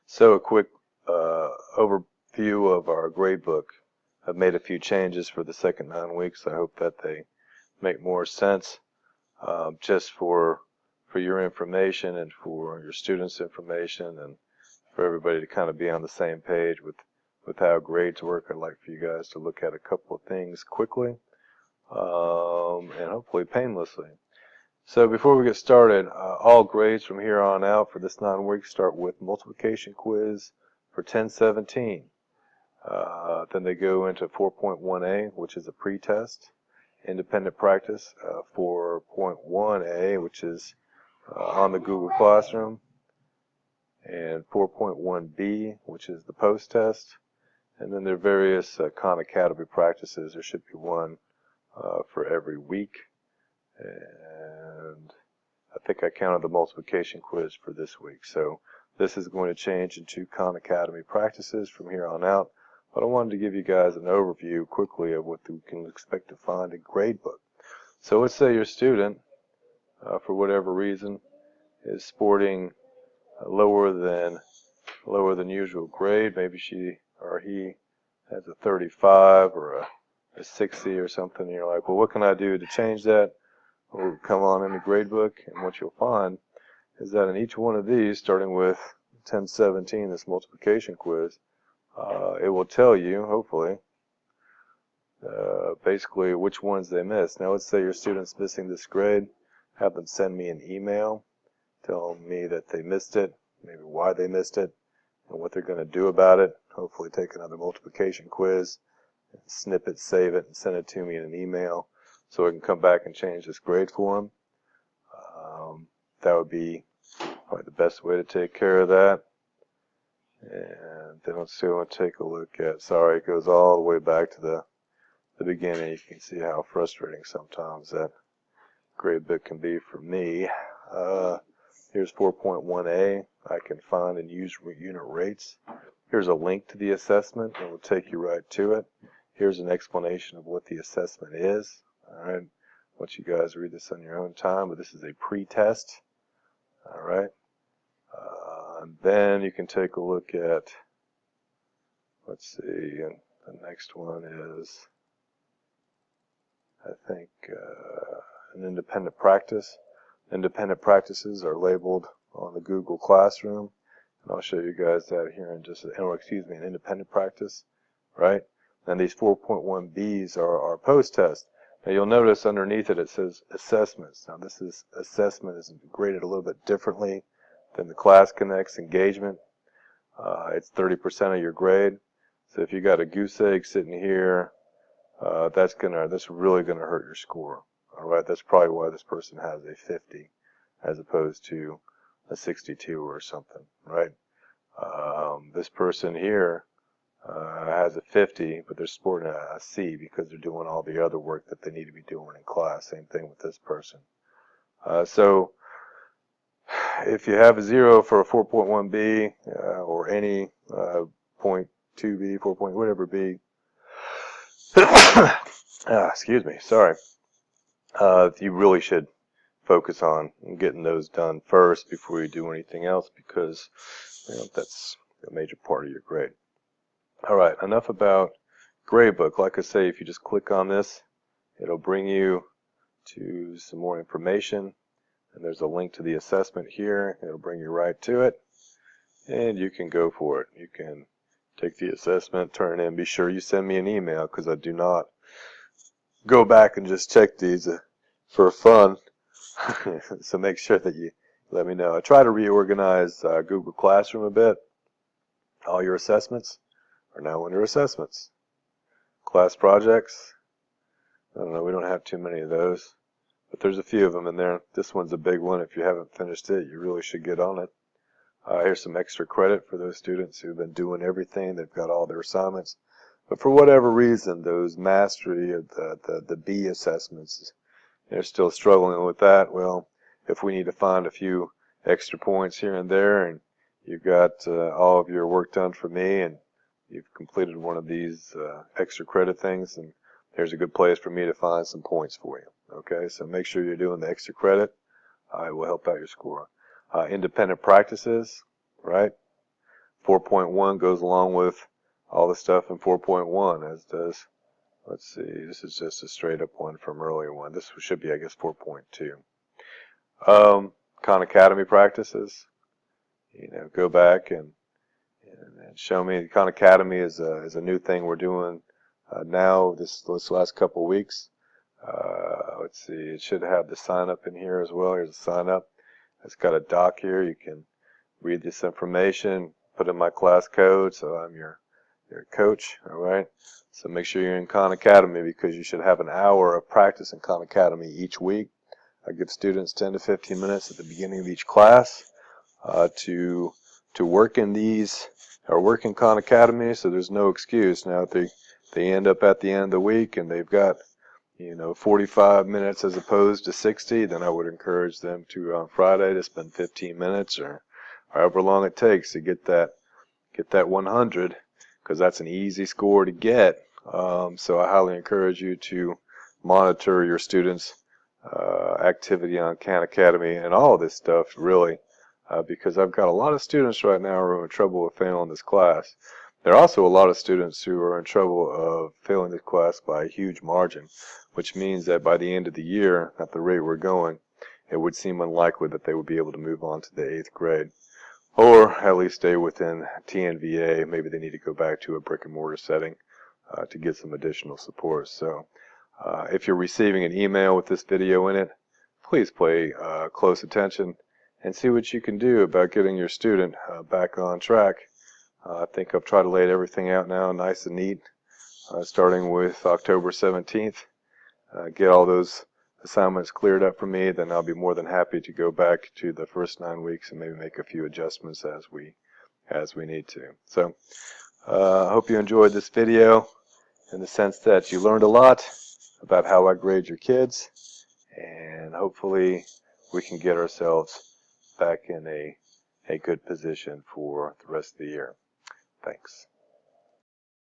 So a quick overview of our gradebook. I've made a few changes for the second 9 weeks. I hope that they make more sense just for your information and for your students' information and for everybody to kind of be on the same page with how grades work. I'd like for you guys to look at a couple of things quickly and hopefully painlessly. So before we get started, all grades from here on out for this 9 weeks start with multiplication quiz for 1017. Then they go into 4.1a, which is a pre-test, independent practice, 4.1a, which is on the Google Classroom, and 4.1b, which is the post-test. And then there are various Khan Academy practices. There should be one for every week. And I think I counted the multiplication quiz for this week. So this is going to change into Khan Academy practices from here on out. But I wanted to give you guys an overview quickly of what you can expect to find in Gradebook. So let's say your student, for whatever reason, is sporting a lower than usual grade. Maybe she or he has a 35 or a 60 or something. And you're like, well, what can I do to change that? We'll come on into Gradebook, and what you'll find is that in each one of these, starting with 1017, this multiplication quiz, it will tell you, hopefully, basically which ones they missed. Now, let's say your student's missing this grade. Have them send me an email telling me that they missed it, maybe why they missed it, and what they're going to do about it. Hopefully take another multiplication quiz, snip it, save it, and send it to me in an email so I can come back and change this grade for them. That would be probably the best way to take care of that. And then let's see, I want to take a look at, sorry, it goes all the way back to the beginning. You can see how frustrating sometimes that Gradebook can be for me. Here's 4.1a. I can find and use unit rates. Here's a link to the assessment. It will take you right to it. Here's an explanation of what the assessment is. All right. I want you guys to read this on your own time, but this is a pre-test. All right. And then you can take a look at, let's see, and the next one is, I think, an independent practice. Independent practices are labeled on the Google Classroom, and I'll show you guys that here in just, or excuse me, an independent practice, right? And these 4.1Bs are post-test. Now you'll notice underneath it, it says assessments. Now this is assessment is graded a little bit differently than the Class Connects engagement. It's 30% of your grade. So if you got a goose egg sitting here, that's really gonna hurt your score. All right, that's probably why this person has a 50 as opposed to a 62 or something, right? This person here has a 50, but they're sporting a C because they're doing all the other work that they need to be doing in class. Same thing with this person. So if you have a 0 for a 4.1B or any 0.2B, 4. Whatever B, excuse me, sorry. You really should focus on getting those done first before you do anything else, because that's a major part of your grade. All right, enough about Gradebook. Like I say, if you just click on this, it'll bring you to some more information, and there's a link to the assessment here. It'll bring you right to it, and you can go for it. You can take the assessment, turn it in. Be sure you send me an email, because I do not go back and just check these for fun. So make sure that you let me know. I try to reorganize Google Classroom a bit. All your assessments are now under assessments. Class projects, I don't know, we don't have too many of those, but there's a few of them in there. This one's a big one. If you haven't finished it, you really should get on it. Here's some extra credit for those students who've been doing everything. They've got all their assignments, but for whatever reason, those mastery of the B assessments, they're still struggling with that. Well, if we need to find a few extra points here and there, and you've got all of your work done for me, and you've completed one of these extra credit things, and there's a good place for me to find some points for you. Okay, so make sure you're doing the extra credit. It will help out your score. Independent practices, right? 4.1 goes along with all the stuff in 4.1, as does, let's see, this is just a straight up one from earlier one. This should be, I guess, 4.2. Khan Academy practices. Go back and show me. Khan Academy is a new thing we're doing now this last couple of weeks. Let's see, it should have the sign up in here as well. Here's a sign up. It's got a doc here. You can read this information, put in my class code, so I'm your coach. All right. So make sure you're in Khan Academy, because you should have an hour of practice in Khan Academy each week. I give students 10 to 15 minutes at the beginning of each class to work in these, or work in Khan Academy. So there's no excuse. Now if they end up at the end of the week and they've got 45 minutes as opposed to 60, then I would encourage them to on Friday to spend 15 minutes or however long it takes to get that 100, because that's an easy score to get. So I highly encourage you to monitor your students' activity on Khan Academy and all of this stuff, really, because I've got a lot of students right now who are in trouble with failing this class. There are also a lot of students who are in trouble of failing this class by a huge margin, which means that by the end of the year, at the rate we're going, it would seem unlikely that they would be able to move on to the 8th grade, or at least stay within TNVA. Maybe they need to go back to a brick and mortar setting to get some additional support. So if you're receiving an email with this video in it, please pay close attention and see what you can do about getting your student back on track. I think I've tried to lay everything out now nice and neat, starting with October 17th. Get all those assignments cleared up for me, then I'll be more than happy to go back to the first 9 weeks and maybe make a few adjustments as we need to. So I hope you enjoyed this video, in the sense that you learned a lot about how I grade your kids, and hopefully we can get ourselves back in a good position for the rest of the year. Thanks.